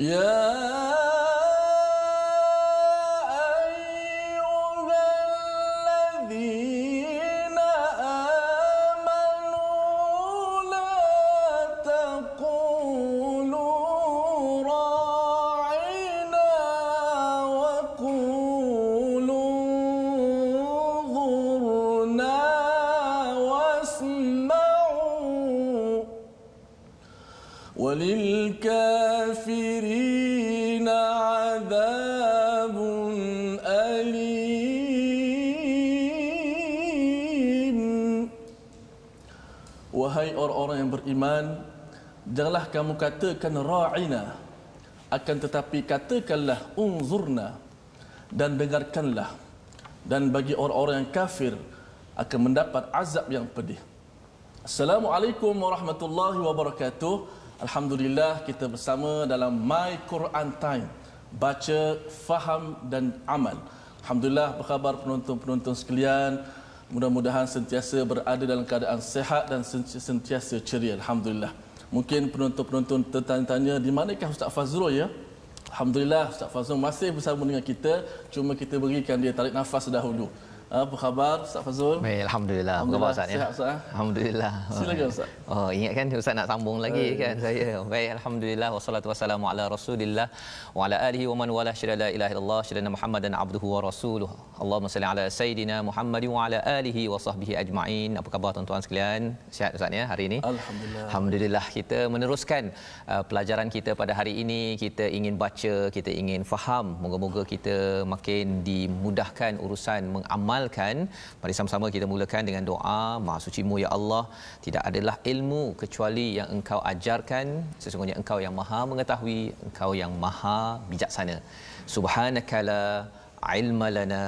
يا أيها الذين آمنوا لا تقولوا راعنا وقولوا انظرنا واسمعوا وللكافرين عذاب أليم. Wahai orang-orang yang beriman, janganlah kamu katakan ra'ina, akan tetapi katakanlah unzurna, dan dengarkanlah. Dan bagi orang-orang yang kafir akan mendapat azab yang pedih. Assalamualaikum warahmatullahi wabarakatuh. Alhamdulillah, kita bersama dalam My Quran Time, baca, faham dan amal. Alhamdulillah, apa khabar penonton-penonton sekalian? Mudah-mudahan sentiasa berada dalam keadaan sihat dan sentiasa ceria. Alhamdulillah. Mungkin penonton-penonton tertanya-tanya, di manakah Ustaz Fazrul ya? Alhamdulillah, Ustaz Fazrul masih bersama dengan kita. Cuma kita berikan dia tarik nafas dahulu. Apa khabar Ustaz Fazrul? Baik, alhamdulillah. Apa khabar Ustaz? Sihat Ustaz? Alhamdulillah. Silakan Ustaz. Oh, ingat kan Ustaz nak sambung lagi kan saya. Baik, alhamdulillah wassalatu wassalamu ala Rasulillah wa ala alihi wa man wala syada la ilaha illallah syada Muhammadan abduhu wa rasuluh. Allahumma salli ala sayidina Muhammad wa ala alihi wa sahbihi ajma'in. Apa khabar tuan-tuan sekalian? Sihat Ustaz ya hari ini? Alhamdulillah. Alhamdulillah, kita meneruskan pelajaran kita pada hari ini. Kita ingin baca, kita ingin faham. Moga-moga kita makin dimudahkan urusan mengamal. Mari sama-sama kita mulakan dengan doa. Maha suci-Mu ya Allah, tidak adalah ilmu kecuali yang Engkau ajarkan. Sesungguhnya Engkau yang Maha mengetahui, Engkau yang Maha bijaksana. Subhanaka la ilma lana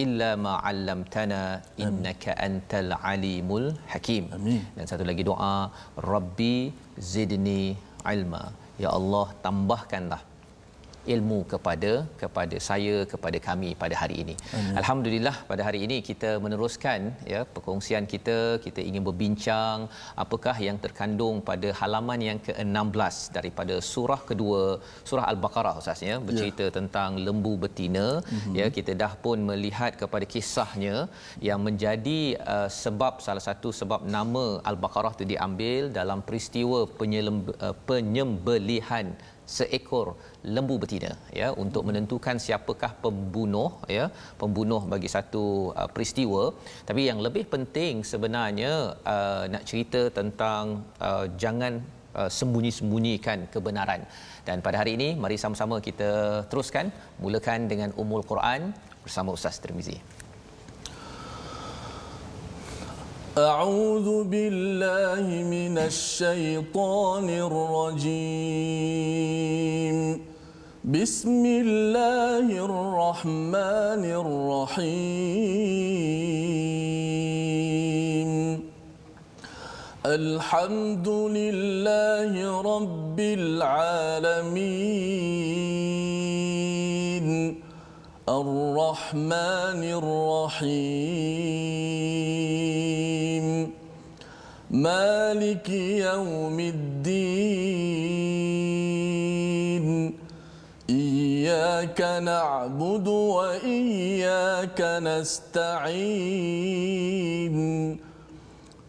illa ma 'allamtana innaka antal alimul hakim. Amin. Dan satu lagi doa, Rabbi zidni ilma. Ya Allah, tambahkanlah ilmu kepada saya, kepada kami pada hari ini. Amin. Alhamdulillah, pada hari ini kita meneruskan ya perkongsian kita. Kita ingin berbincang apakah yang terkandung pada halaman yang ke-16 daripada surah kedua, surah Al-Baqarah Ustaz ya, bercerita tentang lembu betina. Ya, kita dah pun melihat kepada kisahnya yang menjadi sebab, salah satu sebab nama Al-Baqarah itu diambil dalam peristiwa penyembelihan seekor lembu betina ya, untuk menentukan siapakah pembunuh ya, pembunuh bagi satu peristiwa. Tapi yang lebih penting sebenarnya nak cerita tentang jangan sembunyi-sembunyikan kebenaran. Dan pada hari ini mari sama-sama kita teruskan, mulakan dengan Ummul Quran bersama Ustaz Tirmizi. أعوذ بالله من الشيطان الرجيم. بسم الله الرحمن الرحيم. الحمد لله رب العالمين الرحمن الرحيم مالك يوم الدين إياك نعبد وإياك نستعين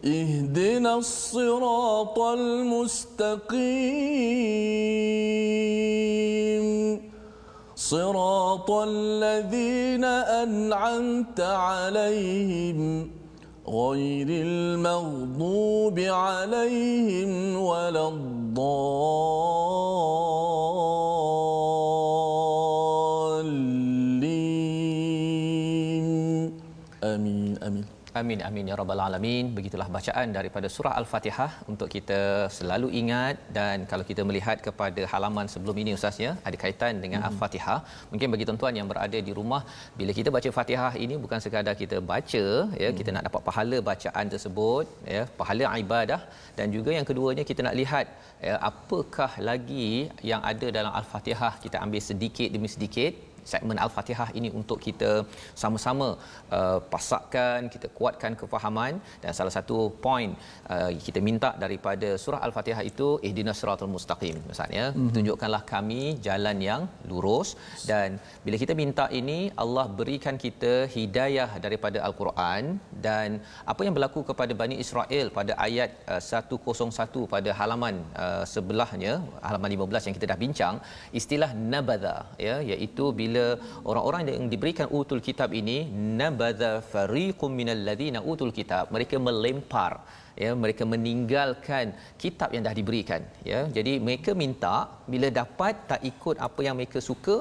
اهدنا الصراط المستقيم صراط الذين أنعمت عليهم غير المغضوب عليهم ولا الضالين. آمين آمين. Amin amin ya rabbal alamin. Begitulah bacaan daripada surah Al-Fatihah untuk kita selalu ingat. Dan kalau kita melihat kepada halaman sebelum ini Ustaz ya, ada kaitan dengan Al-Fatihah. Mungkin bagi tuan-tuan yang berada di rumah, bila kita baca Fatihah ini bukan sekadar kita baca ya, kita nak dapat pahala bacaan tersebut ya, pahala ibadah, dan juga yang keduanya kita nak lihat ya, apakah lagi yang ada dalam Al-Fatihah. Kita ambil sedikit demi sedikit segmen Al-Fatihah ini untuk kita sama-sama pasakkan, kita kuatkan kefahaman. Dan salah satu poin kita minta daripada surah Al-Fatihah itu ihdinas siratal mustaqim, maksudnya tunjukkanlah kami jalan yang lurus. Dan bila kita minta ini, Allah berikan kita hidayah daripada Al-Quran. Dan apa yang berlaku kepada Bani Israel pada ayat 101 pada halaman sebelahnya, halaman 15 yang kita dah bincang, istilah nabadha, ya, iaitu bila orang-orang yang diberikan utul kitab ini, nabadha fariqum minal ladzina utul kitab, mereka melempar, ya, mereka meninggalkan kitab yang dah diberikan, ya. Jadi mereka minta, bila dapat tak ikut apa yang mereka suka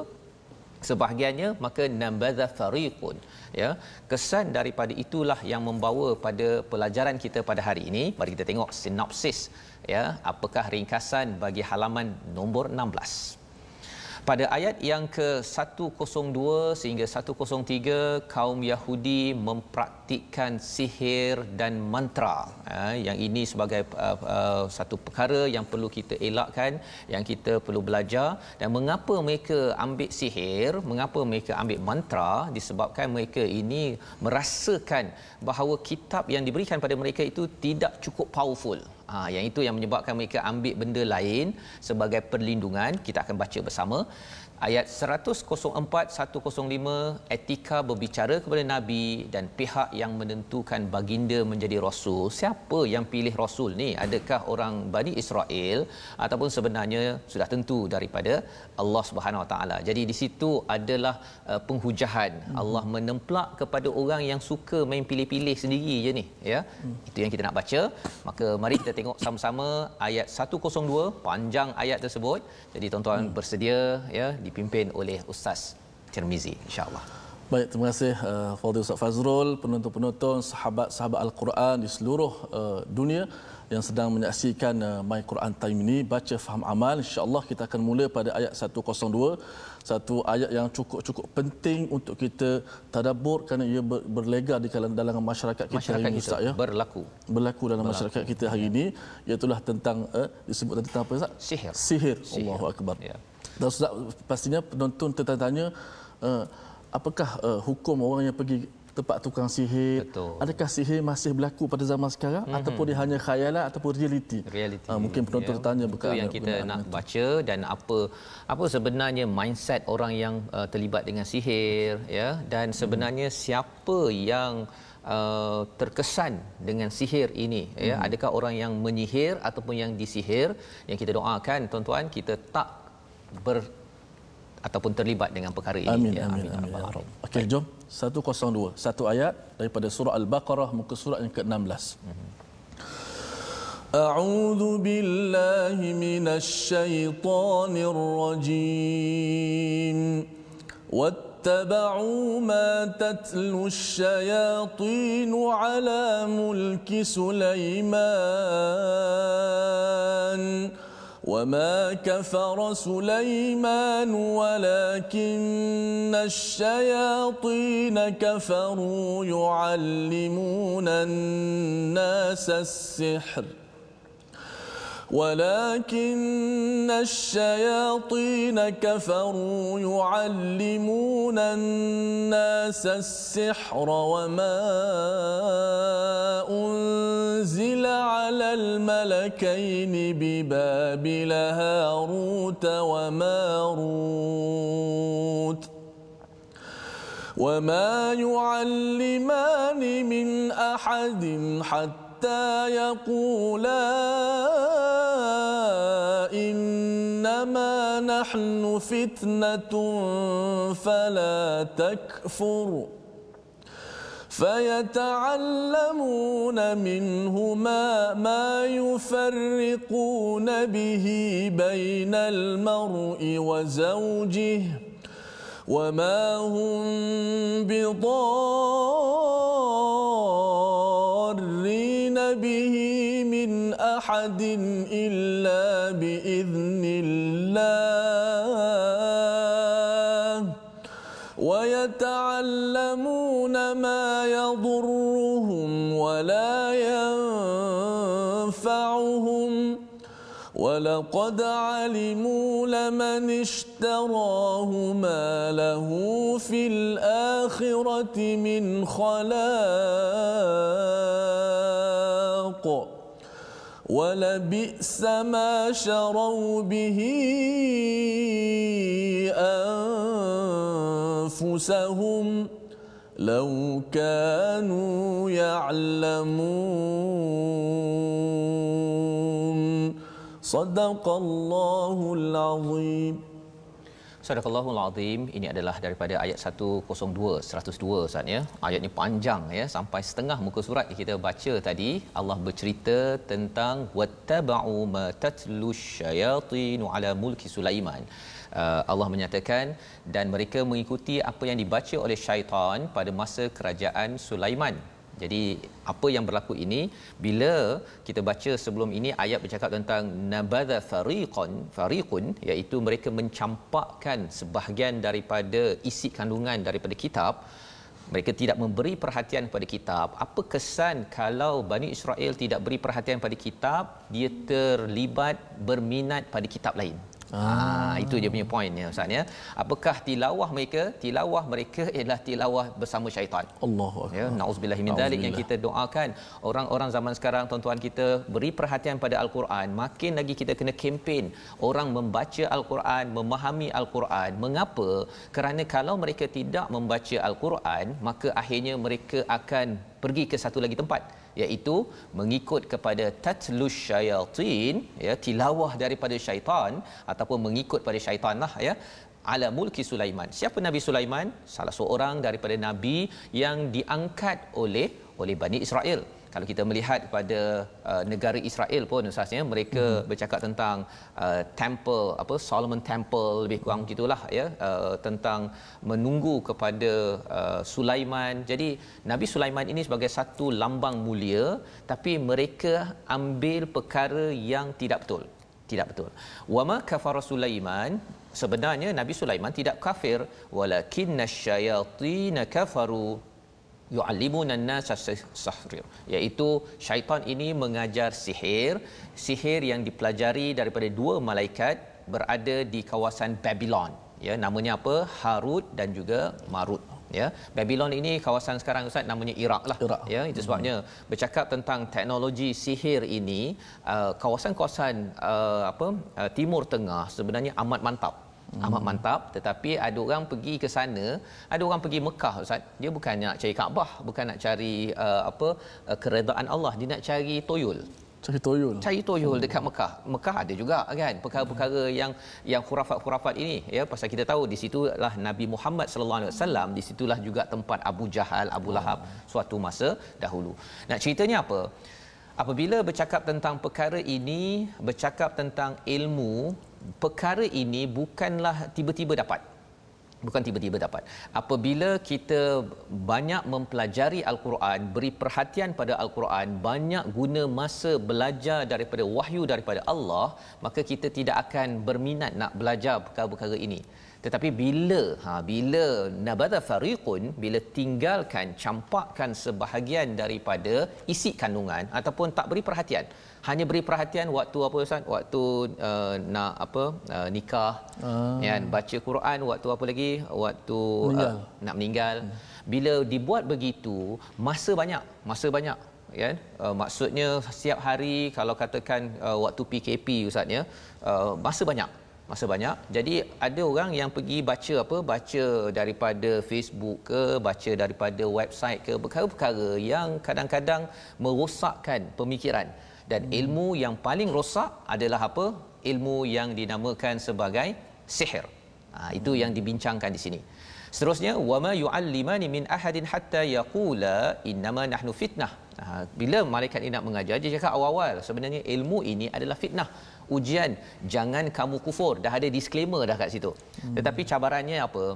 sebahagiannya, maka nabadha fariqun, ya. Kesan daripada itulah yang membawa pada pelajaran kita pada hari ini. Mari kita tengok sinopsis, ya, apakah ringkasan bagi halaman nombor 16. Pada ayat yang ke-102 sehingga 103, kaum Yahudi mempraktikkan sihir dan mantra. Yang ini sebagai satu perkara yang perlu kita elakkan, yang kita perlu belajar. Dan mengapa mereka ambil sihir, mengapa mereka ambil mantra? Disebabkan mereka ini merasakan bahawa kitab yang diberikan pada mereka itu tidak cukup powerful. Yang itu yang menyebabkan mereka ambil benda lain sebagai perlindungan. Kita akan baca bersama ayat 104-105. Etika berbicara kepada Nabi dan pihak yang menentukan baginda menjadi Rasul. Siapa yang pilih Rasul ni? Adakah orang Bani Israel ataupun sebenarnya sudah tentu daripada Allah Subhanahu Wa Taala? Jadi di situ adalah penghujahan. Allah menemplak kepada orang yang suka main pilih-pilih sendiri je ni, ya. Itu yang kita nak baca. Maka mari kita tengok sama-sama ayat 102, panjang ayat tersebut. Jadi tuan-tuan bersedia, ya, dipimpin oleh Ustaz Tirmizi, insya-Allah. Baik, terima kasih Fadil Ustaz Fazrul, penonton-penonton, sahabat-sahabat Al-Quran di seluruh dunia yang sedang menyaksikan My Quran Time ini, baca faham amal. Insya-Allah kita akan mula pada ayat 102, satu ayat yang cukup penting untuk kita tadabbur kerana ia berlega di kalangan masyarakat kita hari ini, Ustaz, ya. Berlaku dalam masyarakat kita hari ini, iaitu tentang disebut tentang apa, Ustaz? Sihir. Allahu akbar. Ya. Dan Ustaz, pastinya penonton tertanya, apakah hukum orang yang pergi tempat tukang sihir? Betul. Adakah sihir masih berlaku pada zaman sekarang ataupun dia hanya khayalan ataupun realiti? Mungkin penonton tertanya berkaitan yang kita nak baca, dan apa sebenarnya mindset orang yang terlibat dengan sihir, ya, dan sebenarnya siapa yang terkesan dengan sihir ini, ya. Adakah orang yang menyihir ataupun yang disihir? Yang kita doakan, tuan-tuan, kita tak ataupun terlibat dengan perkara ini. Amin. Okey, jom 102, satu ayat daripada surah Al-Baqarah, muka surat yang ke-16. A'udzu billahi minasy syaithanir rajim. واتبعوا ما تتلو الشياطين على ملك سليمان وما كفر سليمان ولكن الشياطين كفروا يعلمون الناس السحر ولكن الشياطين كفروا يعلمون الناس السحر وما أنزل على الملكين ببابل هاروت وماروت وما يعلمان من أحد حتى يقولا إنما نحن فتنة فلا تكفر فيتعلمون منهما ما يفرقون به بين المرء وزوجه وما هم بضارين به من أحد إلا بإذن الله ويتعلمون ما يضرهم ولا ينفعهم ولقد علموا لمن اشتراه اشتراه ما له في الآخرة من خلاق ولبئس ما شروا به أنفسهم لو كانوا يعلمون صدق الله العظيم. Sadaqallahul Azim. Ini adalah daripada ayat 102 Ustaz ya. Ayat ni panjang ya, sampai setengah muka surat kita baca tadi. Allah bercerita tentang wattaba'u ma tatlu syayatinu ala mulki Sulaiman. Allah menyatakan dan mereka mengikuti apa yang dibaca oleh syaitan pada masa kerajaan Sulaiman. Jadi apa yang berlaku ini, bila kita baca sebelum ini ayat bercakap tentang nabadha fariqun, iaitu mereka mencampakkan sebahagian daripada isi kandungan daripada kitab. Mereka tidak memberi perhatian pada kitab. Apa kesan kalau Bani Israel tidak beri perhatian pada kitab, dia terlibat berminat pada kitab lain. Itu dia punya poinnya Ustaz ya. Apakah tilawah mereka? Tilawah mereka ialah tilawah bersama syaitan. Allahu akbar. Ya, nauzubillahi min dzalik yang kita doakan orang-orang zaman sekarang, tuan-tuan kita beri perhatian pada al-Quran. Makin lagi kita kena kempen orang membaca al-Quran, memahami al-Quran. Mengapa? Kerana kalau mereka tidak membaca al-Quran, maka akhirnya mereka akan pergi ke satu lagi tempat, iaitu mengikut kepada tatlus syayatin, ya, tilawah daripada syaitan ataupun mengikut pada syaitan lah ya, ala mulki Sulaiman. Siapa Nabi Sulaiman? Salah seorang daripada nabi yang diangkat oleh Bani Israel. Kalau kita melihat pada negara Israel pun Ustaznya, mereka bercakap tentang temple, Solomon Temple, lebih kurang gitulah ya, tentang menunggu kepada Sulaiman. Jadi Nabi Sulaiman ini sebagai satu lambang mulia, tapi mereka ambil perkara yang tidak betul. Tidak betul. Wama kafara Sulaiman, sebenarnya Nabi Sulaiman tidak kafir, walakinnash syayatin kafaru yu'allimuna an-nasa sihir, iaitu syaitan ini mengajar sihir yang dipelajari daripada dua malaikat berada di kawasan Babylon, ya, namanya apa? Harut dan juga Marut, ya. Babylon ini kawasan sekarang Ustaz namanya Iraq lah, ya. Itu sebabnya bercakap tentang teknologi sihir ini, kawasan-kawasan Timur Tengah sebenarnya amat mantap. Amat mantap, tetapi ada orang pergi ke sana, ada orang pergi Mekah Ustaz, dia bukan nak cari Kaabah, bukan nak cari keredaan Allah, dia nak cari toyol. Cari toyol dekat Mekah. Mekah ada juga kan perkara-perkara yang khurafat-khurafat ini, ya. Pasal kita tahu di situlah Nabi Muhammad sallallahu alaihi wasallam, di situlah juga tempat Abu Jahal, Abu Lahab suatu masa dahulu. Nak ceritanya apa? Apabila bercakap tentang perkara ini, bercakap tentang ilmu, perkara ini bukanlah tiba-tiba dapat. Bukan tiba-tiba dapat. Apabila kita banyak mempelajari Al-Quran, beri perhatian pada Al-Quran, banyak guna masa belajar daripada wahyu daripada Allah, maka kita tidak akan berminat nak belajar perkara-perkara ini. Tetapi bila nabadha fariqun, bila tinggalkan, campakkan sebahagian daripada isi kandungan ataupun tak beri perhatian, hanya beri perhatian waktu apa Ustaz? Waktu nak nikah, ya, baca Quran, waktu apa lagi? Waktu nak meninggal. Bila dibuat begitu, masa banyak, ya. Maksudnya setiap hari, kalau katakan waktu PKP Ustaz ya, masa banyak. Jadi ada orang yang pergi baca daripada Facebook ke, baca daripada website ke, perkara-perkara yang kadang-kadang merosakkan pemikiran. Dan ilmu yang paling rosak adalah apa? Ilmu yang dinamakan sebagai sihir. Itu yang dibincangkan di sini. Seterusnya, wama yu'allimani min ahadin hatta yaqula innama nahnu fitnah. Bila malaikat ini nak mengajar, dia cakap awal-awal sebenarnya ilmu ini adalah fitnah, ujian, jangan kamu kufur. Dah ada disclaimer dah kat situ. Tetapi cabarannya apa?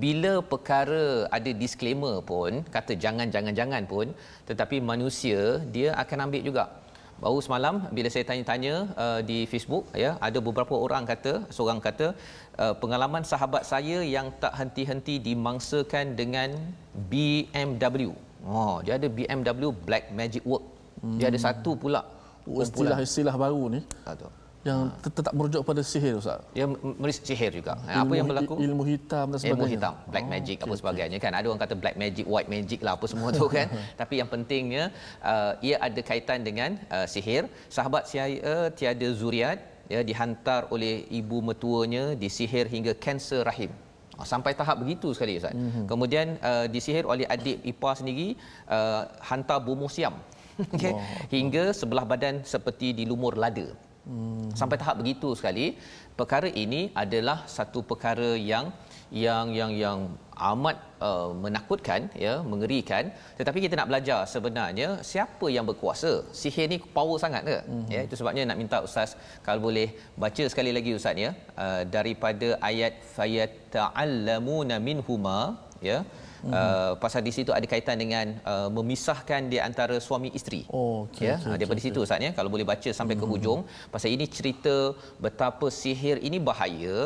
Bila perkara ada disclaimer pun, kata jangan pun, tetapi manusia dia akan ambil juga. Baru semalam bila saya tanya-tanya di Facebook, ya, ada beberapa orang seorang kata pengalaman sahabat saya yang tak henti-henti dimangsakan dengan BMW. Dia ada BMW Black Magic Work. Dia ada satu pula. Istilah baru ni. yang tetap merujuk pada sihir Ustaz. Dia sihir juga. Apa yang berlaku? Ilmu hitam dan sebagainya. Ilmu hitam, black magic apa sebagainya kan. Ada orang kata black magic, white magic lah apa semua tu kan. Tapi yang pentingnya ia ada kaitan dengan sihir. Sahabat saya tiada zuriat, ya, dihantar oleh ibu mertuanya, disihir hingga kanser rahim. Sampai tahap begitu sekali Ustaz. Kemudian disihir oleh adik ipar sendiri, hantar bomoh siam. Okay. Hingga sebelah badan seperti dilumur lada. Sampai tahap begitu sekali. Perkara ini adalah satu perkara yang amat menakutkan, ya, mengerikan. Tetapi kita nak belajar sebenarnya siapa yang berkuasa. Sihir ni power sangat ke? Ya, itu sebabnya nak minta Ustaz kalau boleh baca sekali lagi Ustaz, ya, daripada ayat fayata'allamuna minhuma, ya. Pasal di situ ada kaitan dengan memisahkan di antara suami isteri. Daripada situ Ustaz, ya, kalau boleh baca sampai ke hujung. Pasal ini cerita betapa sihir ini bahaya,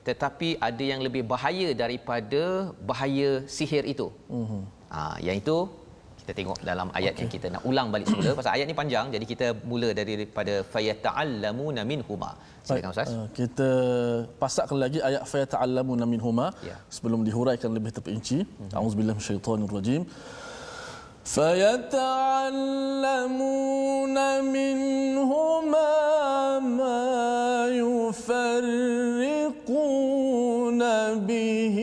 tetapi ada yang lebih bahaya daripada bahaya sihir itu. Yang itu kita tengok dalam ayat yang kita nak ulang balik semula. Pasal ayat ni panjang, jadi kita mula daripada fayata'allamuna minhuma. Silakan Ustaz. Kita pasakkan lagi ayat fayata'allamuna minhuma, ya, sebelum dihuraikan lebih terperinci. Auzubillahi minasyaitonirrajim. فَيَتَعَلَّمُونَ مِنْهُمَا مَا يُفَرِّقُونَ بِهِ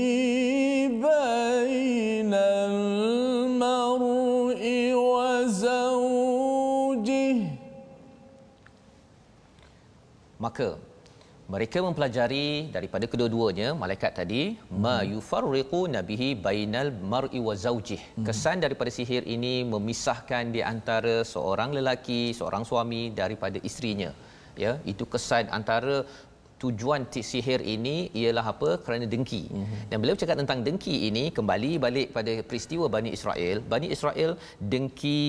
بَيْنَ الْمَرْءِ وَزَوْجِهِ. Maka mereka mempelajari daripada kedua-duanya malaikat tadi, ma yufarriquna bihi bainal mar'i wa zaujih. Kesan daripada sihir ini memisahkan di antara seorang lelaki, seorang suami daripada isterinya. Ya, itu kesan antara tujuan sihir ini ialah apa? Kerana dengki. Dan beliau cakap tentang dengki ini kembali balik pada peristiwa Bani Israel. Bani Israel dengki,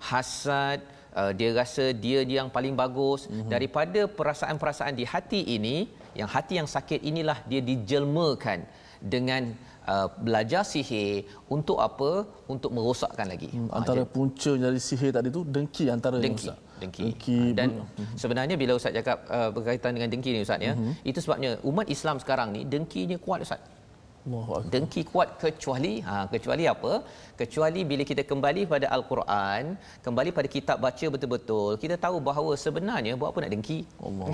hasad, dia rasa dia yang paling bagus. Daripada perasaan-perasaan di hati ini, yang hati yang sakit inilah dia dijelmakan dengan belajar sihir. Untuk apa? Untuk merosakkan lagi. Antara punca dari sihir tadi tu dengki antara dengki. Dan sebenarnya bila Ustaz cakap berkaitan dengan dengki ni Ustaz, ya, itu sebabnya umat Islam sekarang ni dengkinya kuat Ustaz. Dengki kuat kecuali apa? Kecuali bila kita kembali pada Al-Quran, kembali pada kitab baca betul-betul, kita tahu bahawa sebenarnya buat apa nak dengki?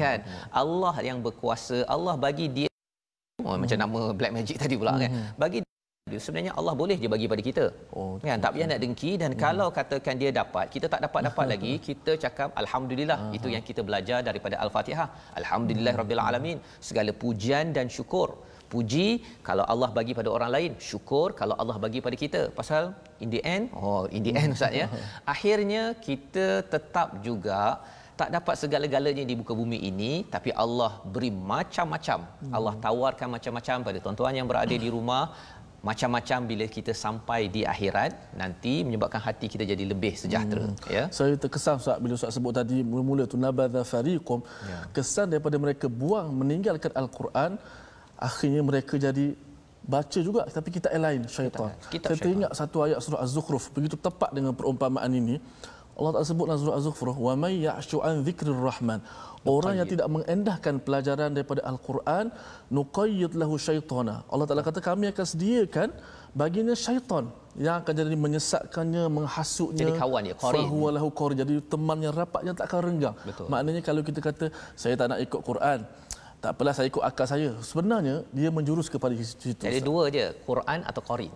Kan? Allah yang berkuasa, Allah bagi dia macam nama black magic tadi pula kan. Bagi dia, sebenarnya Allah boleh je bagi pada kita. Kan? Tak payah nak dengki. Dan kalau katakan dia dapat, kita tak dapat lagi, kita cakap alhamdulillah. Itu yang kita belajar daripada Al-Fatihah. Alhamdulillahirabbil alamin. Segala pujian dan syukur. Puji kalau Allah bagi pada orang lain, syukur kalau Allah bagi pada kita. Pasal in the end Ustaz, ya, akhirnya kita tetap juga tak dapat segala-galanya di muka bumi ini, tapi Allah beri macam-macam. Allah tawarkan macam-macam pada tuan-tuan yang berada di rumah. Macam-macam bila kita sampai di akhirat nanti, menyebabkan hati kita jadi lebih sejahtera. Ya. Saya terkesan Ustaz bila Ustaz sebut tadi mula-mula tu nabadha fariqum, kesan daripada mereka buang meninggalkan Al-Quran, akhirnya mereka jadi baca juga tapi kita lain syaitan. Saya teringat satu ayat surah Az-Zukhruf, begitu tepat dengan perumpamaan ini. Allah Taala sebut dalam surah Az-Zukhruf, wa may ya'shu an dzikrir rahman, orang yang tidak mengendahkan pelajaran daripada Al-Quran, nuqayyid lahu syaitana. Allah Taala kata kami akan sediakan baginya syaitan yang akan jadi menyesatkannya, menghasutnya. Jadi kawan dia, qarin. Fahuwa lahu qarin, jadi teman yang rapat yang tak akan renggang. Maknanya kalau kita kata saya tak nak ikut Quran, tak apalah saya ikut akal saya, sebenarnya dia menjurus kepada situ. Jadi dua je, Quran atau qarin.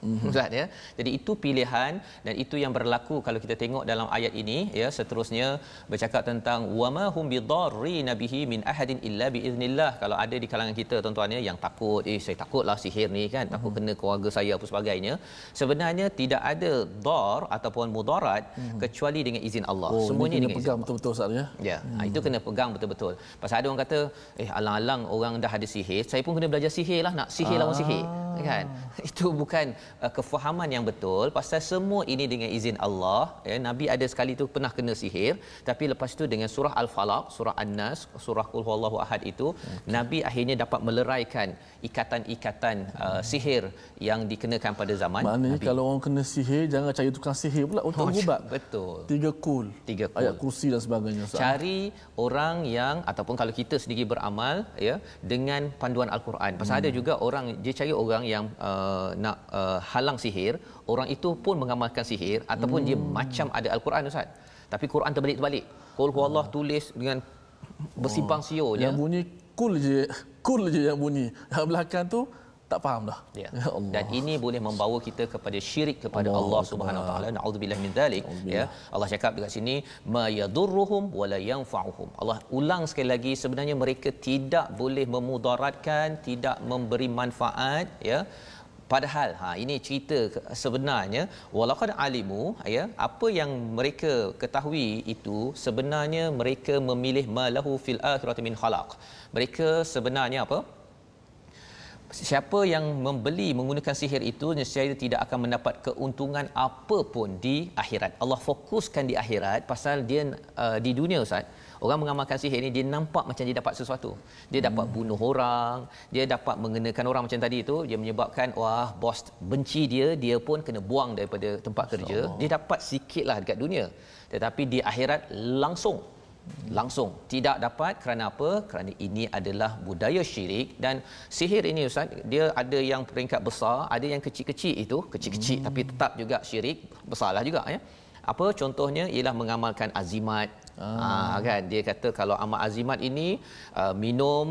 Ustaz, ya. Jadi itu pilihan, dan itu yang berlaku kalau kita tengok dalam ayat ini, ya, seterusnya bercakap tentang wama hum bidarrina bihi min ahadin illa biiznillah. Kalau ada di kalangan kita tuan-tuan, ya, yang takut, saya takutlah sihir ni kan, takut kena keluarga saya apa sebagainya. Sebenarnya tidak ada dar ataupun mudarat kecuali dengan izin Allah. Semuanya dengan pegang betul-betul Ustaz, ya. Ya, itu kena pegang betul-betul. Pasal ada orang kata, alang-alang orang dah ada sihir, saya pun kena belajar sihir lah, nak sihir lawan sihir. kan. Itu bukan kefahaman yang betul pasal semua ini dengan izin Allah ya. Nabi ada sekali tu pernah kena sihir, tapi lepas tu dengan surah Al-Falaq, surah An-Nas, surah Qul Huwallahu Ahad itu Nabi akhirnya dapat meleraikan ikatan-ikatan sihir yang dikenakan pada zaman Maknanya Nabi. kalau orang kena sihir, jangan cari tukang sihir pula untuk ubat. Betul. 3 kul, ayat kursi dan sebagainya. Cari orang yang, ataupun kalau kita sendiri beramal ya dengan panduan Al-Quran. Pasal ada juga orang dia cari orang yang nak halang sihir, orang itu pun mengamalkan sihir ataupun dia macam ada Al-Quran Ustaz. Tapi Quran terbalik-terbalik. Qul huwallah tulis dengan bersimpang siur je. Yang bunyi kul je yang bunyi. Yang belakang tu tak faham dah. Ya. Dan ini boleh membawa kita kepada syirik kepada Allah Subhanahu Wa Taala. Na'udzubillah min dzalik. Ya. Allah cakap dekat sini ma yadurruhum wala yanfa'uhum. Allah ulang sekali lagi, sebenarnya mereka tidak boleh memudaratkan, tidak memberi manfaat ya. Padahal ini cerita sebenarnya walaqad alimu ya, apa yang mereka ketahui itu sebenarnya mereka memilih malahu fil akhirati min khalaq. Mereka sebenarnya apa? Siapa yang membeli menggunakan sihir itu nescaya tidak akan mendapat keuntungan apa pun di akhirat. Allah fokuskan di akhirat pasal dia di dunia Ustaz, orang mengamalkan sihir ni dia nampak macam dia dapat sesuatu. Dia dapat bunuh orang, dia dapat mengenakan orang macam tadi itu, dia menyebabkan wah bos benci dia, dia pun kena buang daripada tempat kerja. Dia dapat sikitlah dekat dunia. Tetapi di akhirat langsung tidak dapat. Kerana apa? Kerana ini adalah budaya syirik. Dan sihir ini Ustaz, dia ada yang peringkat besar, ada yang kecil-kecil itu, kecil-kecil tapi tetap juga syirik, besarlah juga ya. Apa contohnya ialah mengamalkan azimat. Kan dia kata kalau amal azimat ini minum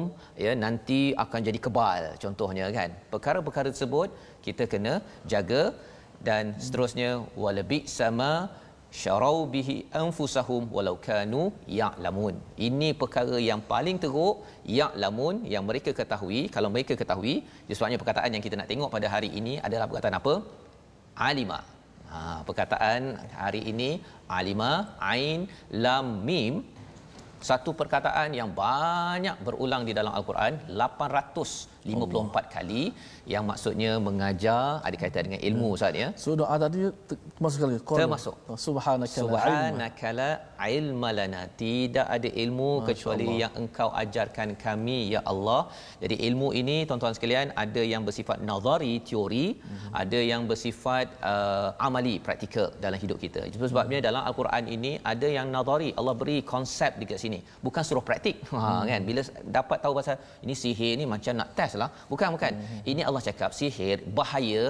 ya nanti akan jadi kebal contohnya kan. Perkara-perkara tersebut kita kena jaga. Dan seterusnya walabi sama syarau bihi anfusahum walau kanu ya'lamun. Ini perkara yang paling teruk, ya'lamun, yang mereka ketahui. Kalau mereka ketahui, sebabnya perkataan yang kita nak tengok pada hari ini adalah perkataan apa? Alima. Perkataan hari ini alima, ain lam mim, satu perkataan yang banyak berulang di dalam Al-Quran 854 kali, yang maksudnya mengajar, ada kaitan dengan ilmu Ustaz ya. So doa tadi termasuk sekali. Termasuk. Subhanaka la ilma lana. Tidak ada ilmu kecuali yang Engkau ajarkan kami ya Allah. Jadi ilmu ini tuan-tuan sekalian ada yang bersifat nazari, teori, ada yang bersifat amali, praktikal dalam hidup kita. Itu sebabnya dalam Al-Quran ini ada yang nazari, Allah beri konsep dekat sini. Bukan suruh praktik. Kan bila dapat tahu pasal ini sihir ni macam nak test lah. Bukan. Ini Allah cakap sihir bahaya,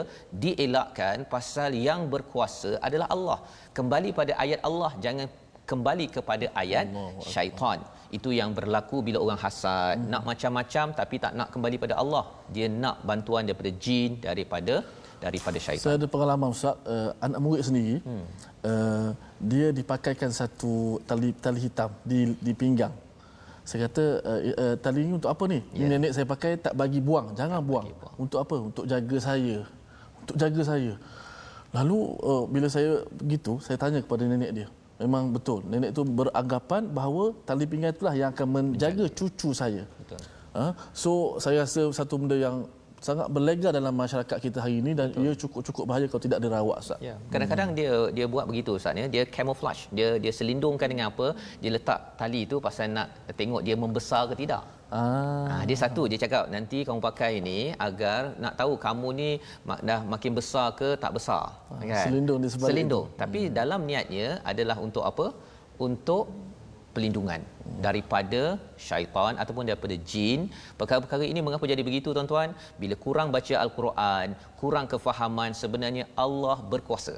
dielakkan pasal yang berkuasa adalah Allah. Kembali pada ayat Allah, jangan kembali kepada ayat syaitan. Itu yang berlaku bila orang hasad, nak macam-macam tapi tak nak kembali pada Allah. Dia nak bantuan daripada jin, daripada syaitan. Saya ada pengalaman Ustaz, anak murid sendiri dia dipakaikan satu tali hitam di pinggang. Saya kata tali ini untuk apa ni? Nenek saya pakai tak bagi buang, jangan buang. Untuk apa? Untuk jaga saya. Lalu bila saya begitu, saya tanya kepada nenek dia. Memang betul, nenek tu beranggapan bahawa tali pinggang itulah yang akan menjaga cucu saya. Betul. So saya rasa satu benda yang sangat berlega dalam masyarakat kita hari ini, dan ia cukup bahaya kalau tidak dirawat Ustaz. Ya. Kadang-kadang dia buat begitu Ustaz ya. Dia camouflage. Dia selindungkan dengan apa? Dia letak tali itu pasal nak tengok dia membesar ke tidak. Dia satu, dia cakap nanti kamu pakai ni agar nak tahu kamu ni dah makin besar ke tak besar. Kan? Selindung. Tapi dalam niatnya adalah untuk apa? Untuk pelindungan daripada syaitan ataupun daripada jin. Perkara-perkara ini mengapa jadi begitu tuan-tuan? Bila kurang baca Al-Quran, kurang kefahaman, sebenarnya Allah berkuasa.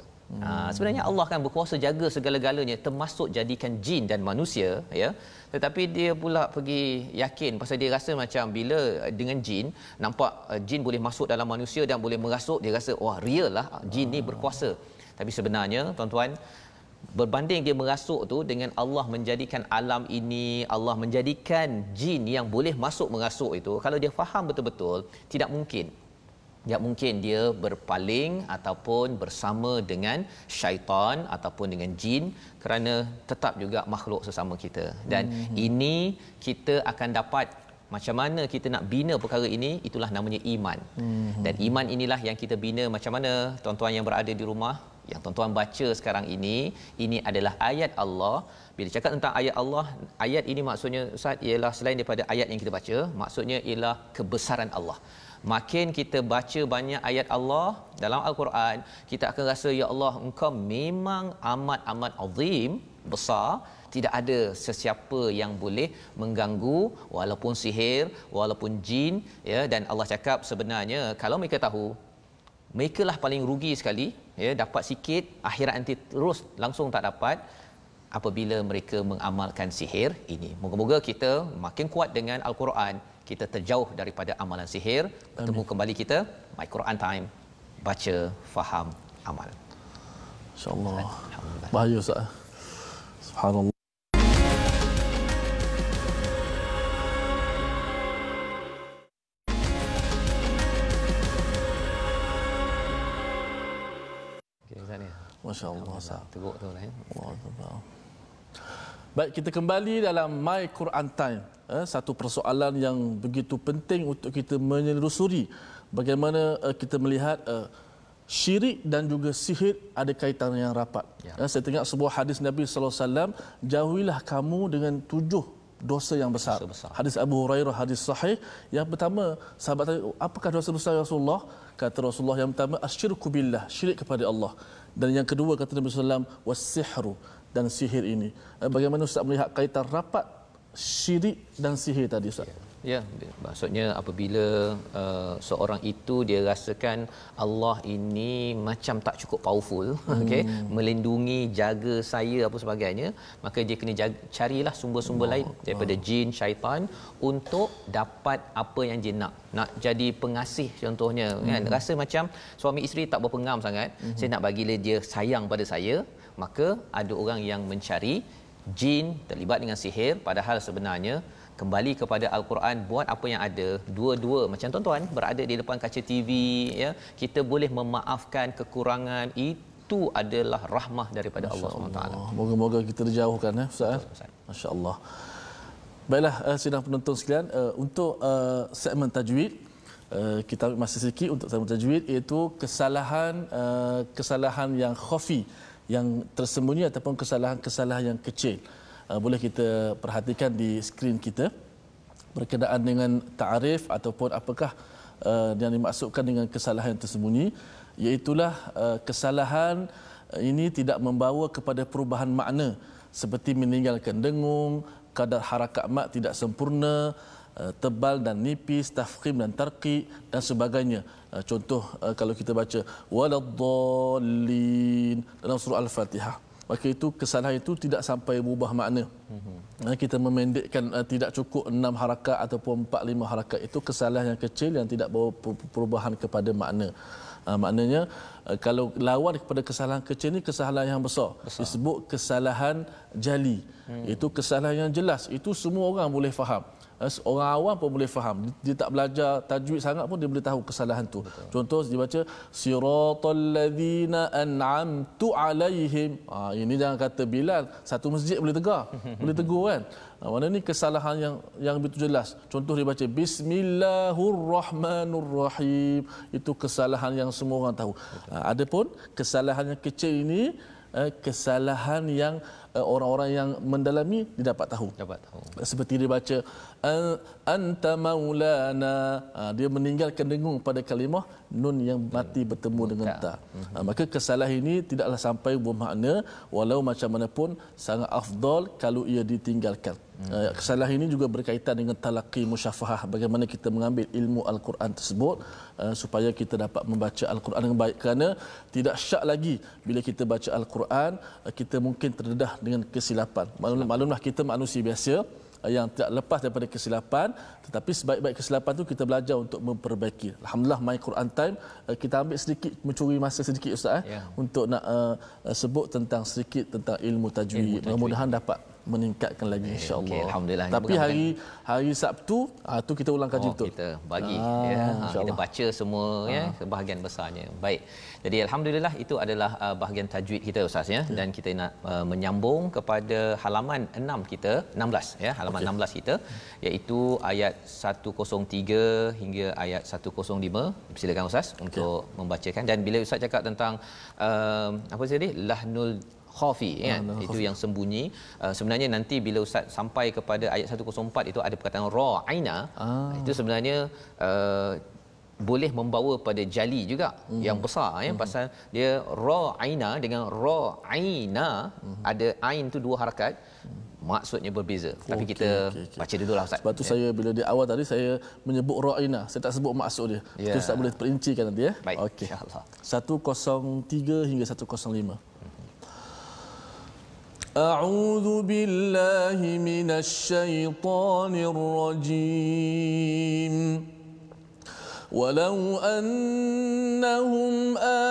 Sebenarnya Allah kan berkuasa jaga segala-galanya, termasuk jadikan jin dan manusia ya. Tetapi dia pula pergi yakin pasal dia rasa macam bila dengan jin, nampak jin boleh masuk dalam manusia dan boleh merasuk, dia rasa wah real lah jin ni berkuasa. Tapi sebenarnya tuan-tuan, berbanding dia merasuk tu dengan Allah menjadikan alam ini, Allah menjadikan jin yang boleh masuk merasuk itu, kalau dia faham betul-betul, tidak mungkin dia berpaling ataupun bersama dengan syaitan ataupun dengan jin, kerana tetap juga makhluk sesama kita. Dan ini kita akan dapat macam mana kita nak bina perkara ini, itulah namanya iman. Dan iman inilah yang kita bina macam mana tuan-tuan yang berada di rumah, yang tuan-tuan baca sekarang ini adalah ayat Allah. Bila cakap tentang ayat Allah, ayat ini maksudnya Ustaz ialah selain daripada ayat yang kita baca, maksudnya ialah kebesaran Allah. Makin kita baca banyak ayat Allah dalam Al-Quran, kita akan rasa ya Allah, Engkau memang amat azim, besar. Tidak ada sesiapa yang boleh mengganggu, walaupun sihir, walaupun jin, ya. Dan Allah cakap sebenarnya kalau mereka tahu, mereka lah paling rugi sekali, ya, dapat sikit, akhirat nanti terus langsung tak dapat apabila mereka mengamalkan sihir ini. Moga-moga kita makin kuat dengan Al-Quran, kita terjauh daripada amalan sihir. Bertemu kembali kita My Quran Time, baca, faham, amal. InsyaAllah. Bahaya Ustaz. Subhanallah. Masya-Allah Ustaz. Teruk tu lah, ya. Allah. Baik, kita kembali dalam My Quran Time. Satu persoalan yang begitu penting untuk kita menelusuri bagaimana kita melihat syirik dan juga sihir ada kaitan yang rapat. Ya. Saya tengok sebuah hadis Nabi sallallahu alaihi wasallam, jauhilah kamu dengan 7 dosa yang besar. Hadis Abu Hurairah, hadis sahih. Yang pertama, sahabat tanya, apakah dosa besar ya Rasulullah? Kata Rasulullah, yang pertama asyirku billah, syirik kepada Allah. Dan yang kedua kata Nabi sallallahu alaihi wasallam, was-sihru, dan sihir ini. Bagaimana Ustaz melihat kaitan rapat syirik dan sihir tadi Ustaz? Ya, maksudnya apabila seorang itu dia rasakan Allah ini macam tak cukup powerful, okey, melindungi, jaga saya apa sebagainya, maka dia kena carilah sumber-sumber lain daripada jin, syaitan untuk dapat apa yang dia nak jadi pengasih contohnya, kan. Rasa macam suami isteri tak berapa ngam sangat, saya nak bagilah dia sayang pada saya, maka ada orang yang mencari jin terlibat dengan sihir, padahal sebenarnya kembali kepada Al-Quran, buat apa yang ada, dua-dua macam tuan-tuan berada di depan kaca TV, ya, kita boleh memaafkan kekurangan, itu adalah rahmah daripada Allah SWT. Moga-moga kita dijauhkan, ya Ustaz. Masya-Allah. Baiklah sidang penonton sekalian, untuk segmen tajwid kita masih sedikit untuk segmen tajwid, iaitu kesalahan yang khafi, yang tersembunyi ataupun kesalahan yang kecil. Boleh kita perhatikan di skrin kita berkenaan dengan ta'arif ataupun apakah yang dimaksudkan dengan kesalahan tersembunyi, iaitulah kesalahan ini tidak membawa kepada perubahan makna seperti meninggalkan dengung, kadar harakat mat tidak sempurna, tebal dan nipis, tafkhim dan tarqiq dan sebagainya. Contoh kalau kita baca waladdallin dalam surah Al-Fatihah, maka itu kesalahan itu tidak sampai berubah makna. Kita memendekkan, tidak cukup 6 harakat ataupun 4-5 harakat, itu kesalahan yang kecil yang tidak bawa perubahan kepada makna. Maknanya kalau lawan kepada kesalahan kecil ni kesalahan yang besar. Disebut kesalahan jali. Itu kesalahan yang jelas, itu semua orang boleh faham. Orang awam pun boleh faham. Dia tak belajar tajwid sangat pun dia boleh tahu kesalahan tu. Contoh dia baca siratal ladzina an'amtu alaihim. Ini jangan kata Bilal, satu masjid boleh tegur. Boleh tegur kan? Mana ni kesalahan yang begitu jelas. Contoh dia baca bismillahirrahmanirrahim. Itu kesalahan yang semua orang tahu. Adapun kesalahan yang kecil ini kesalahan yang orang-orang yang mendalami dia dapat tahu. Seperti dia baca anta maulana, dia meninggalkan dengung pada kalimah nun yang mati bertemu dengan ta. Maka kesalahan ini tidaklah sampai bermakna, walau macam mana pun sangat afdal kalau ia ditinggalkan. Kesalahan ini juga berkaitan dengan talaqi musyafahah, bagaimana kita mengambil ilmu Al-Quran tersebut supaya kita dapat membaca Al-Quran dengan baik, kerana tidak syak lagi bila kita baca Al-Quran kita mungkin terdedah dengan kesilapan. Maklumlah kita manusia biasa yang tidak lepas daripada kesilapan, tetapi sebaik-baik kesilapan tu kita belajar untuk memperbaiki. Alhamdulillah My Quran Time kita ambil sedikit, mencuri masa sedikit Ustaz untuk nak sebut tentang sedikit tentang ilmu tajwid. Mudah-mudahan dapat meningkatkan lagi insya-Allah. Okay, alhamdulillah. Tapi hari Sabtu tu kita ulang kaji betul. Kita bagi kita baca semua sebahagian besarnya. Baik. Jadi alhamdulillah itu adalah bahagian tajwid kita Ustaz dan kita nak menyambung kepada halaman 6 kita 16 halaman 16 kita iaitu ayat 103 hingga ayat 105. Silakan Ustaz untuk membacakan. Dan bila Ustaz cakap tentang apa tadi lahnul khafi itu yang sembunyi, sebenarnya nanti bila Ustaz sampai kepada ayat 104 itu ada perkataan ra'ina, itu sebenarnya boleh membawa pada jali juga yang besar pasal dia ra'ina dengan ra'ina ada ain tu dua harakat, maksudnya berbeza. Tapi kita baca dululah Ustaz. Sebab tu saya bila di awal tadi saya menyebut ra'ina, saya tak sebut maksud dia. Itu Ustaz boleh perincikan nanti Baik, okey. insya-Allah. 103 hingga 105. أعوذ بالله من الشيطان الرجيم ولو أنهم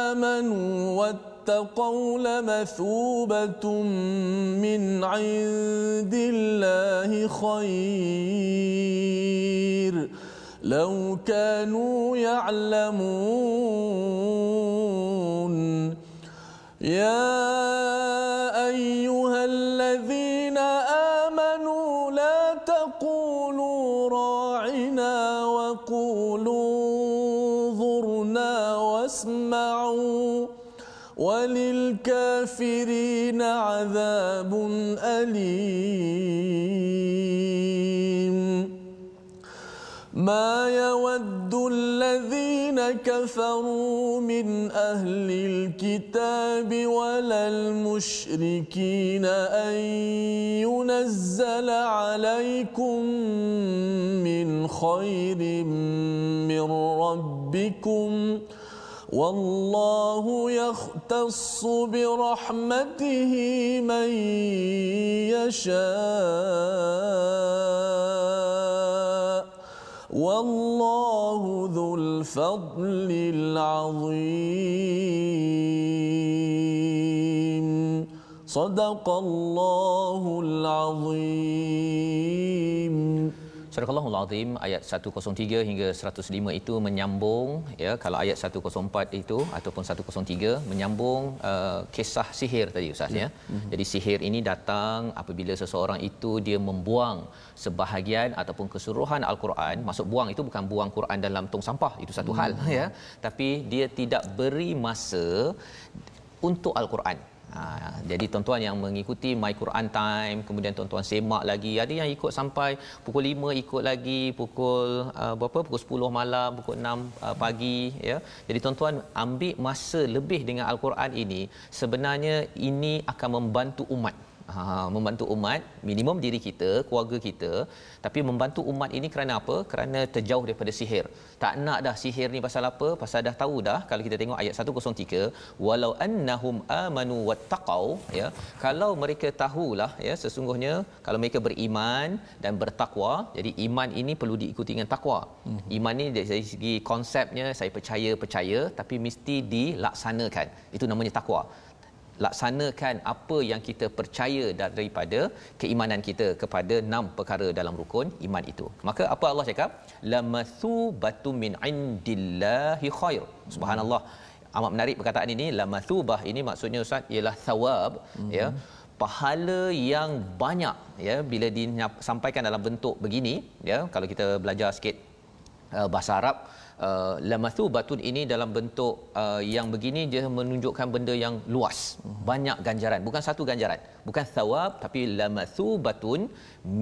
آمنوا واتقوا لمثوبة من عند الله خير لو كانوا يعلمون يا أيها الذين آمنوا لا تقولوا راعنا وقولوا انظرنا واسمعوا وللكافرين عذاب أليم ما يود الذين كفروا من أهل الكتاب ولا المشركين أن ينزل عليكم من خير من ربكم والله يختص برحمته من يشاء والله ذو الفضل العظيم صدق الله العظيم. Surah Al-Azim ayat 103 hingga 105 itu menyambung kalau ayat 104 itu ataupun 103 menyambung kisah sihir tadi Ustaz Jadi sihir ini datang apabila seseorang itu dia membuang sebahagian ataupun keseluruhan al-Quran. Maksud buang itu bukan buang Quran dalam tong sampah, itu satu hal tapi dia tidak beri masa untuk al-Quran. Jadi tuan-tuan yang mengikuti My Quran Time, kemudian tuan-tuan semak lagi, ada yang ikut sampai pukul 5 ikut lagi, pukul pukul 10 malam, pukul 6 pagi Jadi tuan-tuan ambil masa lebih dengan al-Quran ini, sebenarnya ini akan membantu umat. Membantu umat, minimum diri kita, keluarga kita, tapi membantu umat ini kerana apa? Kerana terjauh daripada sihir. Tak nak dah sihir ni pasal apa? Pasal dah tahu dah. Kalau kita tengok ayat 103, walau annahum amanu wattaqau, kalau mereka tahulah sesungguhnya kalau mereka beriman dan bertakwa. Jadi iman ini perlu diikuti dengan takwa. Iman ni dari segi konsepnya saya percaya tapi mesti dilaksanakan. Itu namanya takwa. Laksanakan apa yang kita percaya daripada keimanan kita kepada 6 perkara dalam rukun iman itu. Maka apa Allah cakap? Lamathubatun min indillahi khair. Subhanallah. Amat menarik perkataan ini. Lamathubah ini maksudnya Ustaz ialah thawab, pahala yang banyak bila disampaikan dalam bentuk begini kalau kita belajar sikit bahasa Arab, lamathubatun ini dalam bentuk yang begini dia menunjukkan benda yang luas, banyak ganjaran, bukan satu ganjaran, bukan thawab tapi lamathubatun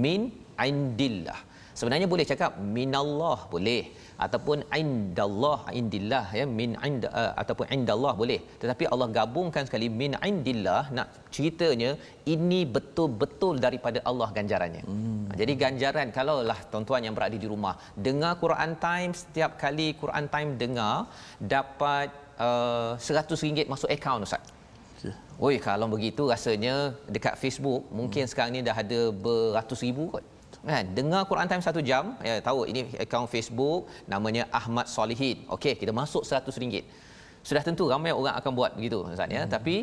min indillah. Sebenarnya boleh cakap minallah boleh ataupun indallah, indillah min ind ataupun indallah boleh, tetapi Allah gabungkan sekali min indillah, nak ceritanya ini betul-betul daripada Allah ganjarannya. Jadi ganjaran, kalaulah tuan-tuan yang berada di rumah dengar Quran Time, setiap kali Quran Time dengar dapat RM100 masuk akaun Ustaz. Oi, kalau begitu rasanya dekat Facebook mungkin sekarang ni dah ada beratus ribu kot. Kan, dengar Quran Time 1 jam, tahu ini akaun Facebook namanya Ahmad Solihin. Okey, kita masuk RM100. Sudah tentu ramai orang akan buat begitu Ustaz tapi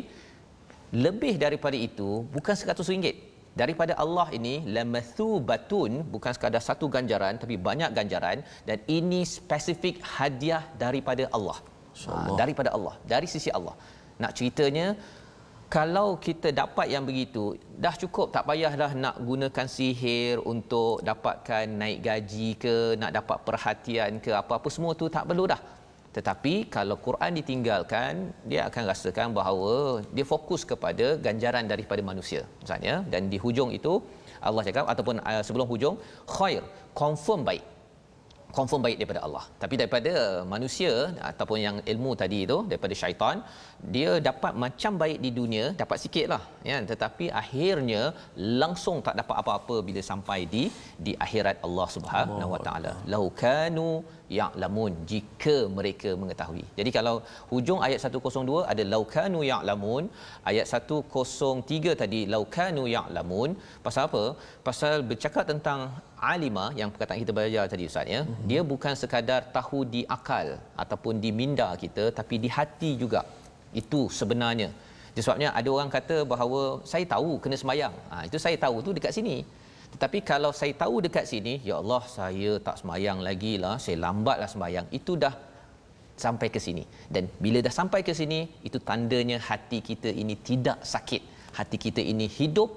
lebih daripada itu bukan RM100. Daripada Allah ini lamathubatun, bukan sekadar satu ganjaran tapi banyak ganjaran, dan ini spesifik hadiah daripada Allah. Daripada Allah, dari sisi Allah. Nak ceritanya, kalau kita dapat yang begitu, dah cukup, tak payah dah nak gunakan sihir untuk dapatkan naik gaji ke, nak dapat perhatian ke, apa-apa semua tu tak perlu dah. Tetapi kalau Quran ditinggalkan, dia akan rasakan bahawa dia fokus kepada ganjaran daripada manusia. Maksudnya, dan di hujung itu Allah cakap, ataupun sebelum hujung, khair, confirm baik. Confirm baik daripada Allah. Tapi daripada manusia ataupun yang ilmu tadi itu, daripada syaitan, dia dapat macam baik di dunia, dapat sikitlah, ya, tetapi akhirnya langsung tak dapat apa-apa bila sampai di akhirat Allah Subhanahu Wa Taala. Lau kanu ya'lamun, jika mereka mengetahui. Jadi kalau hujung ayat 102 ada lau kanu ya'lamun, ayat 103 tadi lau kanu ya'lamun, pasal apa? Pasal bercakap tentang alima, yang perkataan kita belajar tadi Ustaz, ya. Dia bukan sekadar tahu di akal ataupun di minda kita, tapi di hati juga. Itu sebenarnya. Sebabnya ada orang kata bahawa saya tahu kena sembahyang. Itu saya tahu tu dekat sini. Tetapi kalau saya tahu dekat sini, ya Allah, saya tak sembahyang lagi lah, saya lambatlah sembahyang. Itu dah sampai ke sini. Dan bila dah sampai ke sini, itu tandanya hati kita ini tidak sakit. Hati kita ini hidup,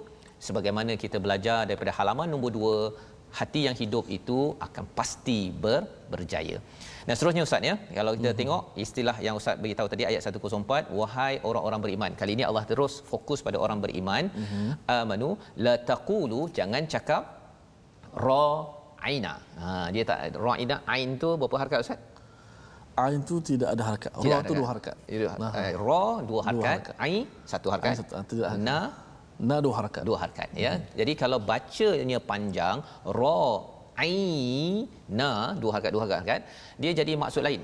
sebagaimana kita belajar daripada halaman nombor 2, hati yang hidup itu akan pasti berjaya. Dan seterusnya Ustaz, ya, kalau kita tengok istilah yang Ustaz beritahu tadi ayat 104, wahai orang-orang beriman. Kali ini Allah terus fokus pada orang beriman. Amanu la taqulu, jangan cakap ra'ina. Dia tak ra'ina, ain tu berapa harakat Ustaz? Ain tu tidak ada harakat. Ra tu 2 harakat. Ra 2 harakat, ain 1 harakat. Na 2 harakat. 2 harakat, ya. Jadi kalau bacanya panjang, ra aina 2 harakat, dia jadi maksud lain.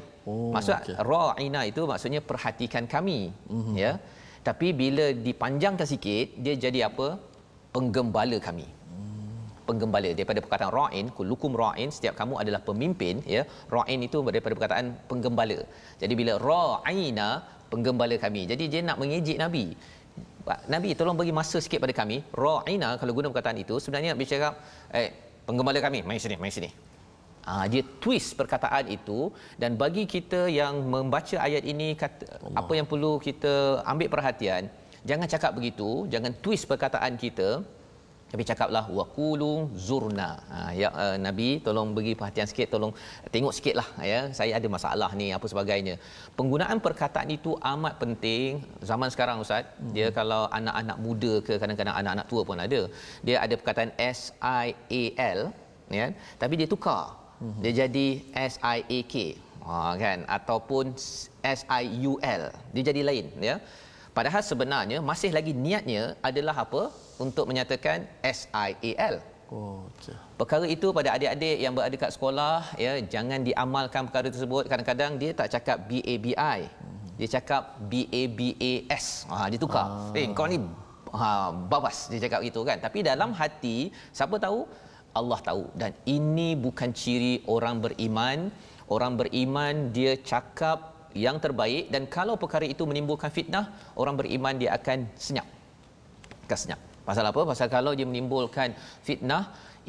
Maksud ra'ina itu maksudnya perhatikan kami, ya. Tapi bila dipanjangkan sikit, dia jadi apa? Penggembala kami. Penggembala, daripada perkataan ra'in, kullukum ra'in, setiap kamu adalah pemimpin, ya. Ra'in itu daripada perkataan penggembala. Jadi bila ra'ina, penggembala kami. Jadi dia nak mengejek Nabi. Nabi, tolong bagi masa sikit pada kami. Ra'ina, kalau guna perkataan itu sebenarnya nak bercakap, penggembala kami, mai sini. Dia twist perkataan itu, dan bagi kita yang membaca ayat ini, apa yang perlu kita ambil perhatian, jangan cakap begitu, jangan twist perkataan kita, tapi cakaplah waqulu zurna. Nabi, tolong bagi perhatian sikit, tolong tengok sikitlah, ya, saya ada masalah ni, apa sebagainya. Penggunaan perkataan itu amat penting zaman sekarang Ustaz. Dia kalau anak-anak muda ke, kadang-kadang anak-anak tua pun ada, dia ada perkataan SIAL, ya, tapi dia tukar. Dia jadi SIAK, kan, ataupun SIUL, dia jadi lain, ya. Padahal sebenarnya masih lagi niatnya adalah apa? Untuk menyatakan SIAL. Perkara itu pada adik-adik yang berada kat sekolah, ya, jangan diamalkan perkara tersebut. Kadang-kadang dia tak cakap BABI, dia cakap BABAS. Dia tukar. Kau ni babas, dia cakap gitu, kan. Tapi dalam hati, siapa tahu? Allah tahu. Dan ini bukan ciri orang beriman. Orang beriman dia cakap yang terbaik, dan kalau perkara itu menimbulkan fitnah, orang beriman dia akan senyap. Pasal apa? Pasal kalau dia menimbulkan fitnah,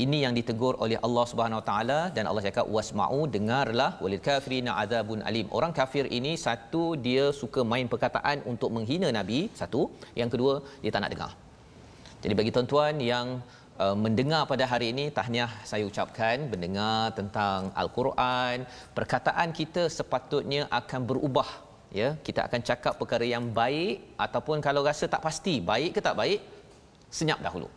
ini yang ditegur oleh Allah Subhanahu Wa Taala, dan Allah cakap wasma'u, dengarlah, walil kafirina azabun alim. Orang kafir ini, satu, dia suka main perkataan untuk menghina Nabi, satu. Yang kedua, dia tak nak dengar. Jadi bagi tuan-tuan yang mendengar pada hari ini, tahniah saya ucapkan, mendengar tentang Al-Quran, perkataan kita sepatutnya akan berubah, ya. Kita akan cakap perkara yang baik, ataupun kalau rasa tak pasti baik ke tak baik, senyap dahulu.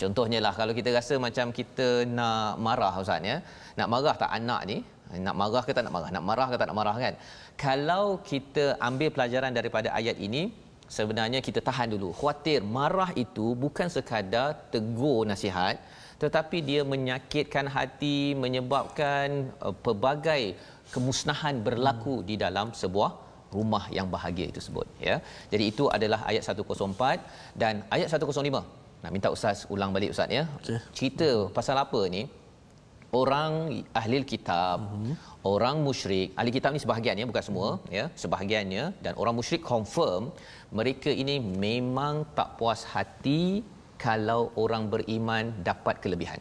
Contohnya lah, kalau kita rasa macam kita nak marah Ustaz, ya. Nak marah tak anak ni? Nak marah ke tak nak marah? Nak marah ke tak nak marah, kan? Kalau kita ambil pelajaran daripada ayat ini, sebenarnya kita tahan dulu. Khawatir marah itu bukan sekadar tegur nasihat, tetapi dia menyakitkan hati, menyebabkan pelbagai kemusnahan berlaku di dalam sebuah rumah yang bahagia itu tersebut, ya. Jadi itu adalah ayat 104 dan ayat 105. Nak minta Ustaz ulang balik Ustaz, ya. Cerita pasal apa ni? Orang ahli kitab, orang musyrik, ahli kitab ni sebahagiannya, bukan semua, ya, sebahagiannya, dan orang musyrik confirm mereka ini memang tak puas hati kalau orang beriman dapat kelebihan.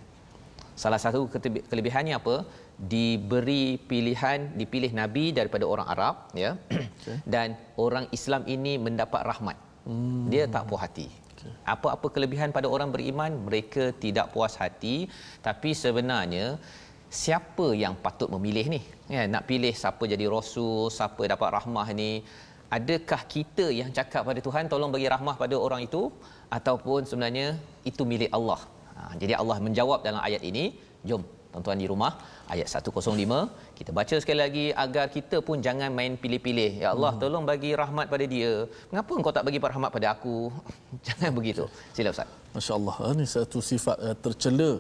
Salah satu kelebihannya apa? Diberi pilihan, dipilih nabi daripada orang Arab, ya. Okay. Dan orang Islam ini mendapat rahmat. Dia tak puas hati. Okay. Apa-apa kelebihan pada orang beriman, mereka tidak puas hati, tapi sebenarnya siapa yang patut memilih ni? Ya, nak pilih siapa jadi rasul, siapa dapat rahmah ni? Adakah kita yang cakap pada Tuhan tolong bagi rahmah pada orang itu, ataupun sebenarnya itu milik Allah? Jadi Allah menjawab dalam ayat ini. Jom tuan-tuan di rumah, ayat 105 kita baca sekali lagi agar kita pun jangan main pilih-pilih. Ya Allah, tolong bagi rahmat pada dia, mengapa engkau tak bagi rahmat pada aku? Jangan begitu. Sila Ustaz. Masya-Allah, ini satu sifat tercela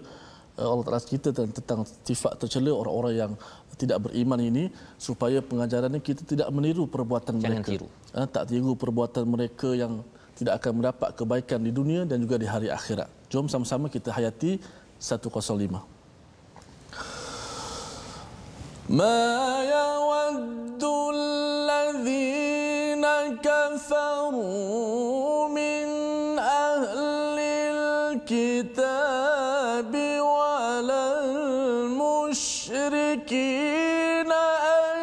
Allah Taala kita tentang sifat tercela orang-orang yang tidak beriman ini, supaya pengajaran ini kita tidak meniru perbuatan Jangan mereka. Tiru. Tak tiru perbuatan mereka yang tidak akan mendapat kebaikan di dunia dan juga di hari akhirat. Jom sama-sama kita hayati 105. Ma yawaddu alladhina kafaru min ahlil kitab walal musyrikin an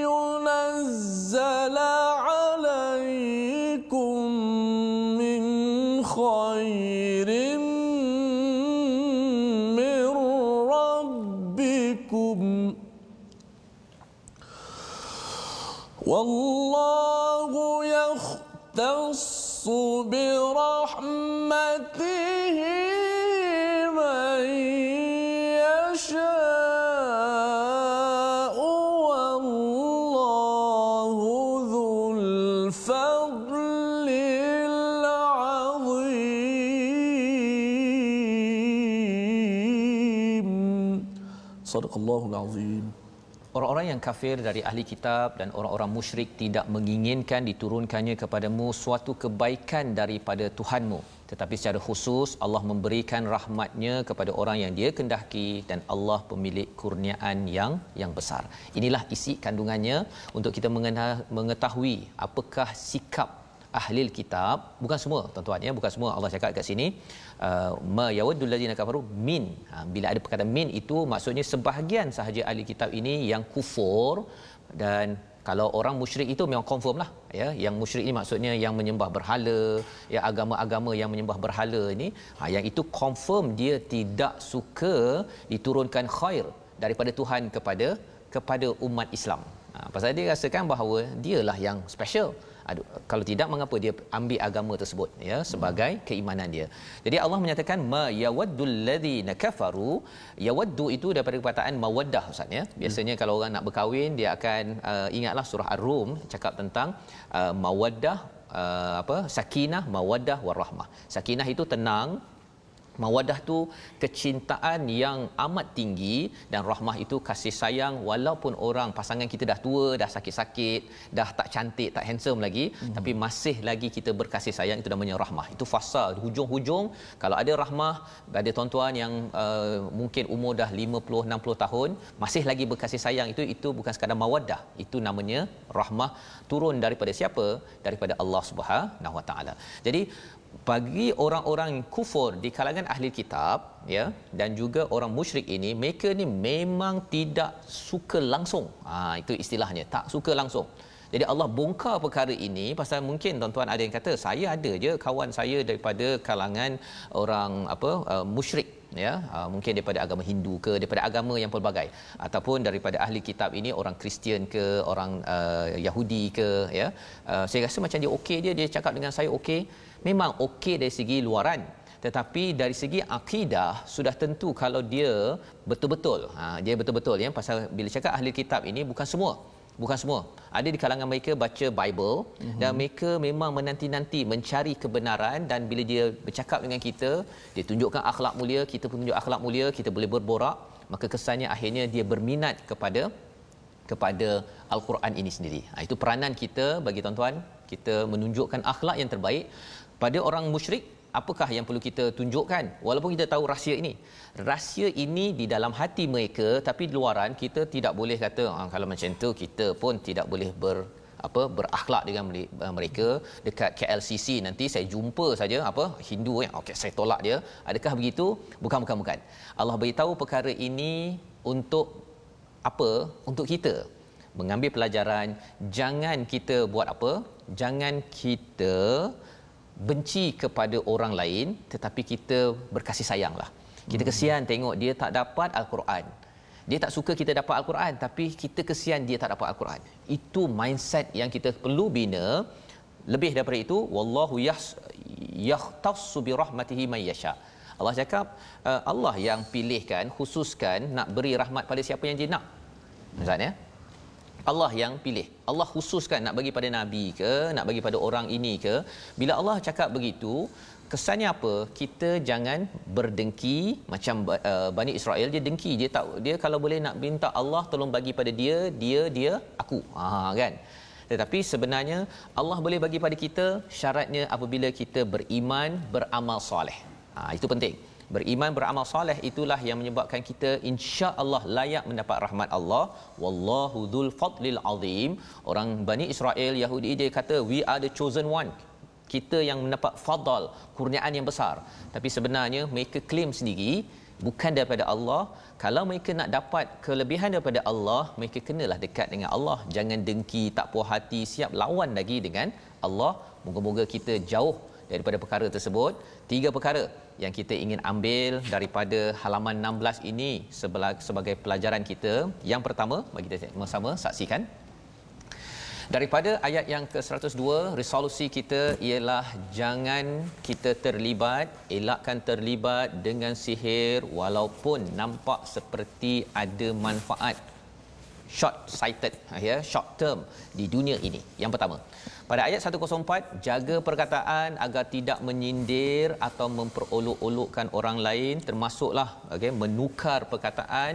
yunazzala alaykum min khairin min rabbikum wallahu yakhtassu birahmatihi man yasha'u wallahu dhul fadlil azim. Sadaqallahul azim. Orang-orang yang kafir dari ahli kitab dan orang-orang musyrik tidak menginginkan diturunkannya kepadamu suatu kebaikan daripada Tuhanmu, tetapi secara khusus Allah memberikan rahmatnya kepada orang yang dia kehendaki, dan Allah pemilik kurniaan yang besar. Inilah isi kandungannya untuk kita mengetahui apakah sikap ahli kitab. Bukan semua tuan-tuan, ya, bukan semua. Allah cakap kat sini ma yawaddul ladzina kafaru min. Bila ada perkataan min, itu maksudnya sebahagian sahaja ahli kitab ini yang kufur. Dan kalau orang musyrik itu memang confirm lah, ya. Yang musyrik ini maksudnya yang menyembah berhala, ya, agama-agama yang menyembah berhala ini, yang itu confirm dia tidak suka diturunkan khair daripada Tuhan kepada umat Islam. Pasal dia rasakan bahawa dialah yang special. Kalau tidak, mengapa dia ambil agama tersebut, ya, sebagai keimanan dia. Jadi Allah menyatakan ma yawaddul ladzina kafaru. Yawaddu itu daripada perkataan mawaddah, Ustaz, ya. Biasanya kalau orang nak berkahwin, dia akan ingatlah surah Ar-Rum cakap tentang mawaddah, sakinah, mawaddah warahmah. Sakinah itu tenang, mawaddah tu kecintaan yang amat tinggi, dan rahmah itu kasih sayang walaupun orang pasangan kita dah tua, dah sakit-sakit, dah tak cantik, tak handsome lagi, tapi masih lagi kita berkasih sayang. Itu namanya rahmah. Itu fasa hujung-hujung. Kalau ada rahmah, ada tuan-tuan yang mungkin umur dah 50-60 tahun masih lagi berkasih sayang, itu bukan sekadar mawaddah, itu namanya rahmah. Turun daripada siapa? Daripada Allah Subhanahu Wa Taala. Jadi bagi orang-orang kufur di kalangan ahli kitab, ya, dan juga orang musyrik ini, mereka ni memang tidak suka langsung. Itu istilahnya, tak suka langsung. Jadi Allah bongkar perkara ini pasal mungkin tuan-tuan ada yang kata, saya ada je kawan saya daripada kalangan orang musyrik, ya, mungkin daripada agama Hindu ke, daripada agama yang pelbagai, ataupun daripada ahli kitab ini orang Kristian ke, orang Yahudi ke, ya. Saya rasa macam dia okey, dia cakap dengan saya okey. Memang okey dari segi luaran, tetapi dari segi akidah sudah tentu kalau dia betul-betul, dia betul-betul, ya. Pasal bila cakap ahli kitab ini bukan semua. Ada di kalangan mereka baca Bible, dan mereka memang menanti-nanti mencari kebenaran, dan bila dia bercakap dengan kita, dia tunjukkan akhlak mulia, kita pun tunjuk akhlak mulia, kita boleh berborak, maka kesannya akhirnya dia berminat kepada Al-Quran ini sendiri. Itu peranan kita bagi tuan-tuan, kita menunjukkan akhlak yang terbaik pada orang musyrik. Apakah yang perlu kita tunjukkan? Walaupun kita tahu rahsia ini di dalam hati mereka, tapi di luaran kita tidak boleh kata kalau macam tu kita pun tidak boleh berakhlak dengan mereka. Dekat KLCC nanti saya jumpa saja Hindu yang okey saya tolak dia. Adakah begitu? Bukan. Allah beritahu perkara ini untuk apa? Untuk kita mengambil pelajaran. Jangan kita buat apa? Jangan kita benci kepada orang lain, tetapi kita berkasih sayanglah. Kita kesian tengok dia tak dapat Al-Quran. Dia tak suka kita dapat Al-Quran, tapi kita kesian dia tak dapat Al-Quran. Itu mindset yang kita perlu bina. Lebih daripada itu, wallahu yahtassu bi rahmatihi may yasha. Allah cakap Allah yang pilihkan, khususkan nak beri rahmat pada siapa yang dia nak. Maksudnya Allah yang pilih. Allah khususkan nak bagi pada nabi ke, nak bagi pada orang ini ke. Bila Allah cakap begitu, kesannya apa? Kita jangan berdengki macam Bani Israel. Dia dengki, dia kalau boleh nak minta Allah tolong bagi pada dia aku. Kan? Tetapi sebenarnya Allah boleh bagi pada kita, syaratnya apabila kita beriman, beramal soleh. Itu penting. Beriman, beramal soleh, itulah yang menyebabkan kita insya-Allah layak mendapat rahmat Allah. Wallahu dzul fadlil azim. Orang Bani Israel, Yahudi, dia kata we are the chosen one. Kita yang mendapat fadal, kurniaan yang besar. Tapi sebenarnya mereka claim sendiri bukan daripada Allah. Kalau mereka nak dapat kelebihan daripada Allah, mereka kenalah dekat dengan Allah. Jangan dengki, tak puas hati, siap lawan lagi dengan Allah. Moga-moga kita jauh daripada perkara tersebut. 3 perkara yang kita ingin ambil daripada halaman 16 ini sebagai pelajaran kita. Yang pertama, bagi kita sama-sama saksikan. Daripada ayat yang ke-102, resolusi kita ialah jangan kita terlibat, elakkan terlibat dengan sihir walaupun nampak seperti ada manfaat short-sighted, short term di dunia ini. Yang pertama, pada ayat 104, jaga perkataan agar tidak menyindir atau memperolok-olokkan orang lain, termasuklah menukar perkataan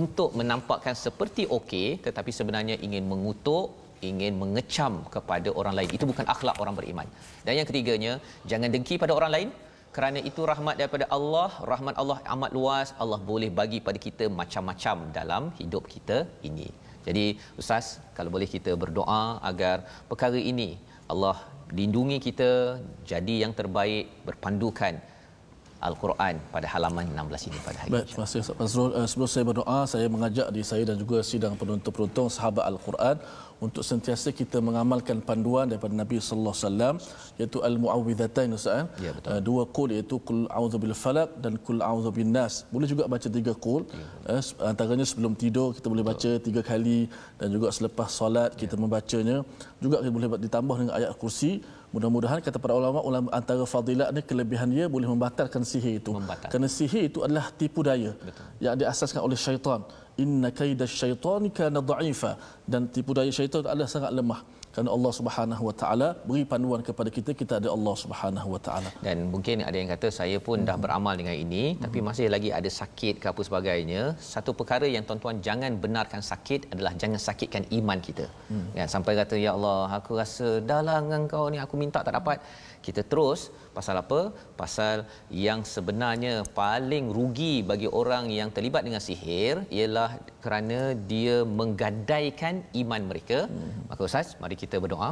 untuk menampakkan seperti okey tetapi sebenarnya ingin mengutuk, ingin mengecam kepada orang lain. Itu bukan akhlak orang beriman. Dan yang ketiganya, jangan dengki pada orang lain, kerana itu rahmat daripada Allah. Rahmat Allah amat luas. Allah boleh bagi pada kita macam-macam dalam hidup kita ini. Jadi Ustaz, kalau boleh kita berdoa agar perkara ini Allah lindungi kita jadi yang terbaik berpandukan Al-Quran pada halaman 16 ini pada hari ini. Baik, terima kasih Ustaz Fazrul. Sebelum saya berdoa, saya mengajak diri saya dan juga sidang penonton-penonton sahabat Al-Quran untuk sentiasa kita mengamalkan panduan daripada Nabi sallallahu alaihi wasallam, iaitu al-muawwidhatain Ustaz. Ya, betul. 2 qul, iaitu qul a'udzu bil falaq dan qul a'udzu bin nas. Boleh juga baca 3 qul. Antaranya sebelum tidur kita boleh baca 3 kali dan juga selepas solat kita membacanya. Juga kita boleh ditambah dengan ayat kursi. Mudah-mudahan kata para ulama antara fadilat ni, kelebihan dia boleh membatalkan sihir itu. Kerana sihir itu adalah tipu daya. Betul. Yang diasaskan oleh syaitan. Inna kaidash syaitani kana dha'ifa, dan tipu daya syaitan adalah sangat lemah. Kerana Allah Subhanahu Wa Taala beri panduan kepada kita ada Allah Subhanahu Wa Taala. Dan mungkin ada yang kata saya pun dah beramal dengan ini tapi masih lagi ada sakit ke apa sebagainya. Satu perkara yang tuan-tuan jangan benarkan sakit adalah jangan sakitkan iman kita. Kan, sampai kata ya Allah, aku rasa dahlah dengan kau ni aku minta tak dapat. Kita terus pasal apa? Pasal yang sebenarnya paling rugi bagi orang yang terlibat dengan sihir ialah kerana dia menggadaikan iman mereka. Maka Ustaz, mari kita berdoa.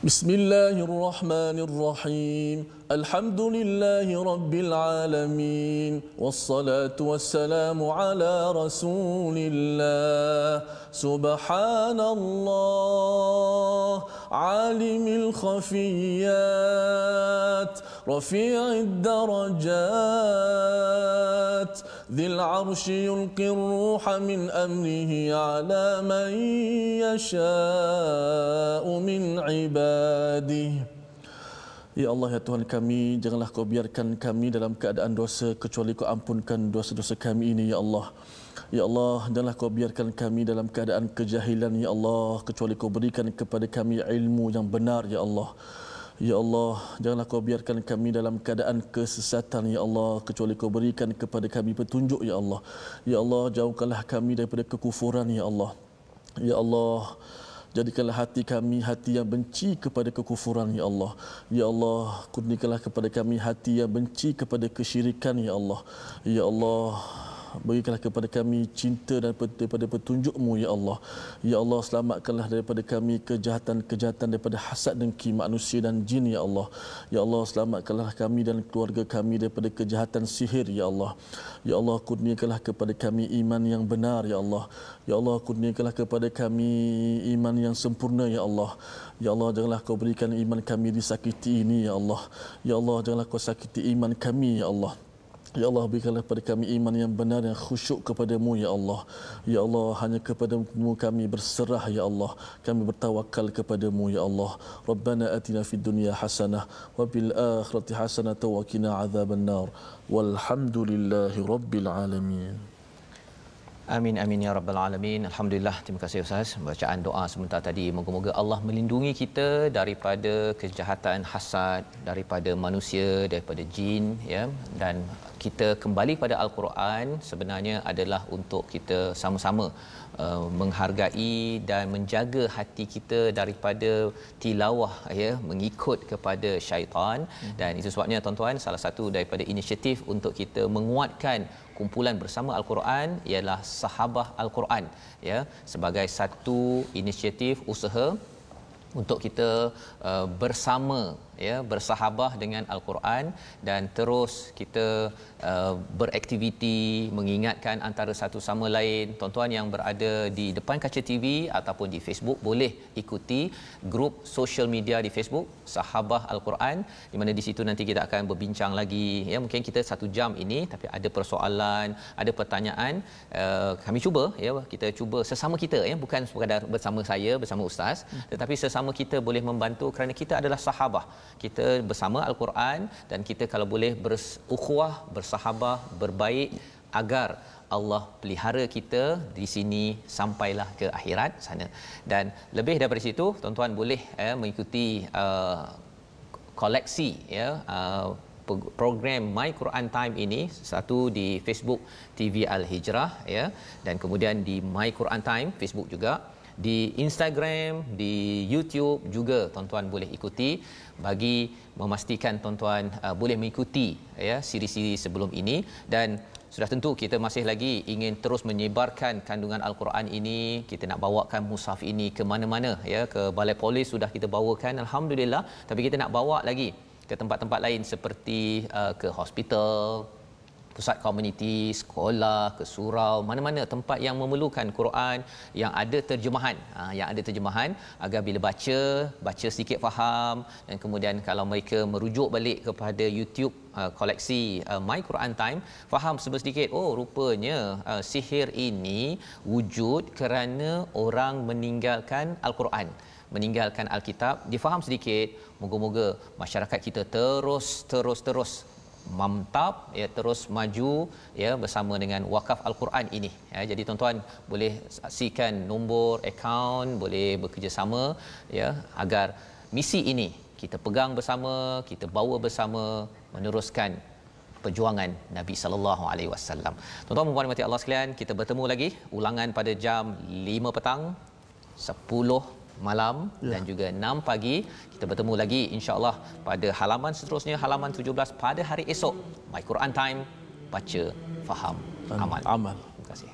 Bismillahirrahmanirrahim. Alhamdulillahi rabbil alamin. Wassalatu wassalamu ala Rasulillah. Subhanallah alimil khafiyat, rafi'id darajat, dhil arshi yulqir ruha min amrihi ala man yasha'u min ibadihi. Ya Allah, ya Tuhan kami, janganlah kau biarkan kami dalam keadaan dosa kecuali kau ampunkan dosa-dosa kami ini, ya Allah. Ya Allah, janganlah kau biarkan kami dalam keadaan kejahilan, ya Allah, kecuali kau berikan kepada kami ilmu yang benar, ya Allah. Ya Allah, janganlah kau biarkan kami dalam keadaan kesesatan, ya Allah, kecuali kau berikan kepada kami petunjuk, ya Allah. Ya Allah, jauhkanlah kami daripada kekufuran, ya Allah. Ya Allah, jadikanlah hati kami hati yang benci kepada kekufuran, ya Allah. Ya Allah, kurniakanlah kepada kami hati yang benci kepada kesyirikan, ya Allah. Ya Allah, berikanlah kepada kami cinta daripada petunjuk-Mu ya Allah. Ya Allah, selamatkanlah daripada kami kejahatan-kejahatan daripada hasad dengki manusia dan jin ya Allah. Ya Allah, selamatkanlah kami dan keluarga kami daripada kejahatan sihir ya Allah. Ya Allah, kurniakanlah kepada kami iman yang benar ya Allah. Ya Allah, kurniakanlah kepada kami iman yang sempurna ya Allah. Ya Allah, janganlah Kau berikan iman kami disakiti ini ya Allah. Ya Allah, janganlah Kau sakiti iman kami ya Allah. Ya Allah, berikanlah kepada kami iman yang benar yang khusyuk kepadamu ya Allah. Ya Allah, hanya kepadamu kami berserah ya Allah. Kami bertawakal kepadamu ya Allah. Rabbana atina fid dunya hasanah wa bil akhirati hasanah wa qina adzabannar. Walhamdulillahi rabbil alamin. Amin amin ya rabbal alamin. Alhamdulillah, terima kasih Ustaz bacaan doa sebentar tadi. Moga-moga Allah melindungi kita daripada kejahatan hasad, daripada manusia, daripada jin ya, dan kita kembali pada al-Quran sebenarnya adalah untuk kita sama-sama menghargai dan menjaga hati kita daripada tilawah ya, mengikut kepada syaitan. Dan itu sebabnya tuan-tuan, salah satu daripada inisiatif untuk kita menguatkan kumpulan bersama al-Quran ialah Sahabah Al-Quran ya, sebagai satu inisiatif usaha untuk kita bersama ya, bersahabah dengan al-Quran dan terus kita beraktiviti mengingatkan antara satu sama lain. Tuan-tuan yang berada di depan kaca TV ataupun di Facebook boleh ikuti grup social media di Facebook Sahabah Al-Quran, di mana di situ nanti kita akan berbincang lagi ya. Mungkin kita 1 jam ini tapi ada persoalan, ada pertanyaan, kami cuba ya, kita cuba sesama kita ya, bukan sekadar bersama saya bersama ustaz, tetapi sesama kita boleh membantu kerana kita adalah sahabah. Kita bersama al-Quran dan kita kalau boleh berukhuwah, bersahabah, berbaik agar Allah pelihara kita di sini sampailah ke akhirat sana. Dan lebih daripada situ, tuan-tuan boleh mengikuti koleksi ya, program My Quran Time ini, satu di Facebook TV Al-Hijrah ya, dan kemudian di My Quran Time Facebook juga, di Instagram, di YouTube juga tuan-tuan boleh ikuti, bagi memastikan tuan-tuan boleh mengikuti ya siri-siri sebelum ini. Dan sudah tentu kita masih lagi ingin terus menyebarkan kandungan al-Quran ini. Kita nak bawakan mushaf ini ke mana-mana ya, ke balai polis sudah kita bawakan alhamdulillah, tapi kita nak bawa lagi ke tempat-tempat lain seperti ke hospital, pusat komuniti, sekolah, ke surau, mana-mana tempat yang memerlukan Quran yang ada terjemahan, agar bila baca sedikit faham, dan kemudian kalau mereka merujuk balik kepada YouTube koleksi My Quran Time, faham sedikit, oh rupanya sihir ini wujud kerana orang meninggalkan al-Quran, meninggalkan Alkitab. Difaham sedikit, moga-moga masyarakat kita terus mantap ya, terus maju ya bersama dengan wakaf al-Quran ini ya. Jadi tuan-tuan boleh saksikan nombor akaun, boleh bekerjasama ya, agar misi ini kita pegang bersama, kita bawa bersama, meneruskan perjuangan Nabi sallallahu alaihi wasallam. Tuan-tuan dan puan-puan Allah sekalian, kita bertemu lagi ulangan pada jam 5 petang, 10 malam dan juga 6 pagi. Kita bertemu lagi insya-Allah pada halaman seterusnya, halaman 17 pada hari esok. My Quran Time, baca, faham, amal. Terima kasih.